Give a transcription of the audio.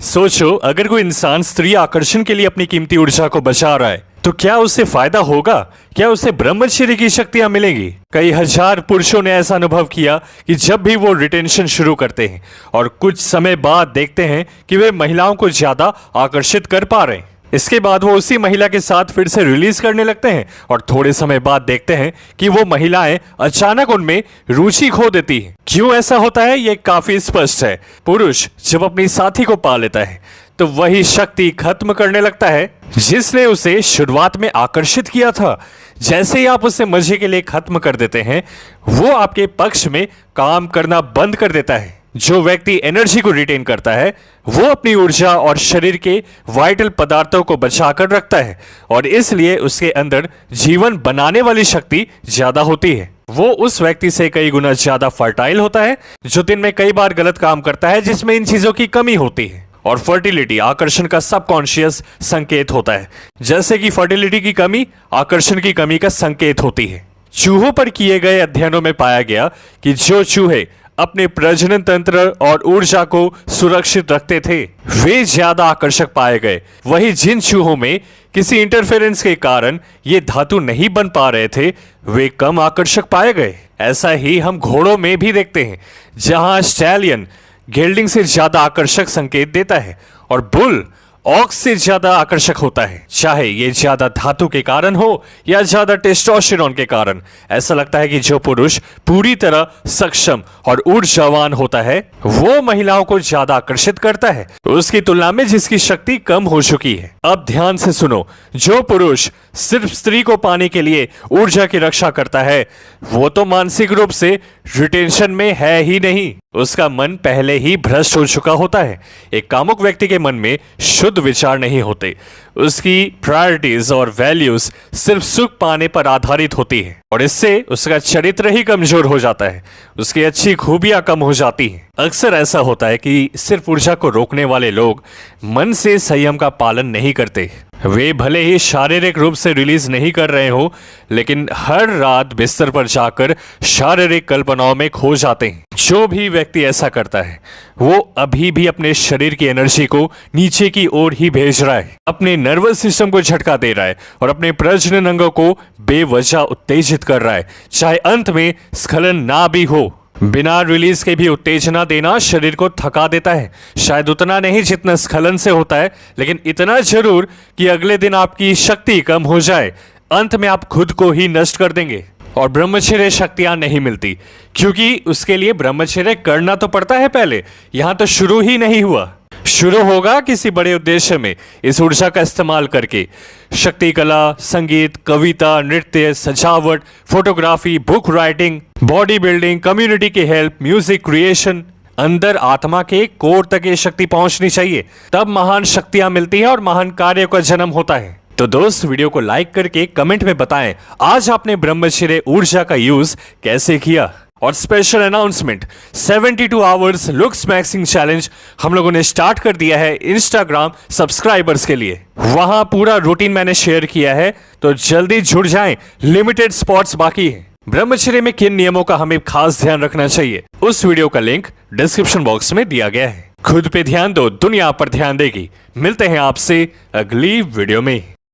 सोचो, अगर कोई इंसान स्त्री आकर्षण के लिए अपनी कीमती ऊर्जा को बचा रहा है तो क्या उससे फायदा होगा? क्या उसे ब्रह्मचर्य की शक्तियां मिलेंगी? कई हजार पुरुषों ने ऐसा अनुभव किया कि जब भी वो रिटेंशन शुरू करते हैं और कुछ समय बाद देखते हैं कि वे महिलाओं को ज्यादा आकर्षित कर पा रहे हैं, इसके बाद वो उसी महिला के साथ फिर से रिलीज करने लगते हैं और थोड़े समय बाद देखते हैं कि वो महिलाएं अचानक उनमें रुचि खो देती हैं। क्यों ऐसा होता है ये काफी स्पष्ट है। पुरुष जब अपनी साथी को पा लेता है तो वही शक्ति खत्म करने लगता है जिसने उसे शुरुआत में आकर्षित किया था। जैसे ही आप उसे मजे के लिए खत्म कर देते हैं, वो आपके पक्ष में काम करना बंद कर देता है। जो व्यक्ति एनर्जी को रिटेन करता है वो अपनी ऊर्जा और शरीर के वाइटल पदार्थों को बचाकर रखता है और इसलिए उसके अंदर जीवन बनाने वाली शक्ति ज्यादा होती है। वो उस व्यक्ति से कई गुना ज्यादा फर्टाइल होता है जो दिन में कई बार गलत काम करता है जिसमें इन चीजों की कमी होती है। और फर्टिलिटी आकर्षण का सबकॉन्शियस संकेत होता है, जैसे कि फर्टिलिटी की कमी आकर्षण की कमी का संकेत होती है। चूहों पर किए गए अध्ययनों में पाया गया कि जो चूहे अपने प्रजनन तंत्र और ऊर्जा को सुरक्षित रखते थे वे ज्यादा आकर्षक पाए गए। वहीं जिन चूहों में किसी इंटरफेरेंस के कारण ये धातु नहीं बन पा रहे थे वे कम आकर्षक पाए गए। ऐसा ही हम घोड़ों में भी देखते हैं, जहां स्टैलियन गेल्डिंग से ज्यादा आकर्षक संकेत देता है और बुल ऑक्स से ज्यादा आकर्षक होता है, चाहे ये ज्यादा धातु के कारण हो या ज्यादा टेस्टोस्टेरोन के कारण। ऐसा लगता है कि जो पुरुष पूरी तरह सक्षम और ऊर्जावान होता है वो महिलाओं को ज्यादा आकर्षित करता है उसकी तुलना में जिसकी शक्ति कम हो चुकी है। अब ध्यान से सुनो, जो पुरुष सिर्फ स्त्री को पाने के लिए ऊर्जा की रक्षा करता है वो तो मानसिक रूप से रिटेंशन में है ही नहीं, उसका मन पहले ही भ्रष्ट हो चुका होता है। एक कामुक व्यक्ति के मन में शुद्ध विचार नहीं होते, उसकी प्रायोरिटीज और वैल्यूज सिर्फ सुख पाने पर आधारित होती है और इससे उसका चरित्र ही कमजोर हो जाता है, उसकी अच्छी खूबियां कम हो जाती हैं। अक्सर ऐसा होता है कि सिर्फ ऊर्जा को रोकने वाले लोग मन से संयम का पालन नहीं करते। वे भले ही शारीरिक रूप से रिलीज नहीं कर रहे हो लेकिन हर रात बिस्तर पर जाकर शारीरिक कल्पनाओं में खो जाते हैं। जो भी व्यक्ति ऐसा करता है वो अभी भी अपने शरीर की एनर्जी को नीचे की ओर ही भेज रहा है, अपने नर्वस सिस्टम को झटका दे रहा है और अपने प्रजनन अंगों को बेवजह उत्तेजित कर रहा है, चाहे अंत में स्खलन ना भी हो। बिना रिलीज के भी उत्तेजना देना शरीर को थका देता है, शायद उतना नहीं जितना स्खलन से होता है, लेकिन इतना जरूर कि अगले दिन आपकी शक्ति कम हो जाए। अंत में आप खुद को ही नष्ट कर देंगे और ब्रह्मचर्य शक्तियां नहीं मिलती क्योंकि उसके लिए ब्रह्मचर्य करना तो पड़ता है पहले। यहां तो शुरू ही नहीं हुआ, शुरू होगा किसी बड़े उद्देश्य में इस ऊर्जा का इस्तेमाल करके। शक्ति कला, संगीत, कविता, नृत्य, सजावट, photography, book writing, body building, community की हेल्प, म्यूजिक क्रिएशन, अंदर आत्मा के कोर तक ये शक्ति पहुंचनी चाहिए, तब महान शक्तियां मिलती हैं और महान कार्य का जन्म होता है। तो दोस्त, वीडियो को लाइक करके कमेंट में बताएं आज आपने ब्रह्मचर्य ऊर्जा का यूज कैसे किया। और special announcement, 72 hours looks maxing challenge हम लोगों ने स्टार्ट कर दिया है इंस्टाग्राम सब्सक्राइबर्स के लिए। वहां पूरा रूटीन मैंने शेयर किया है, तो जल्दी जुड़ जाएं, लिमिटेड स्पॉट्स बाकी हैं। ब्रह्मचर्य में किन नियमों का हमें खास ध्यान रखना चाहिए उस वीडियो का लिंक डिस्क्रिप्शन बॉक्स में दिया गया है। खुद पे ध्यान दो, दुनिया पर ध्यान देगी। मिलते हैं आपसे अगली वीडियो में।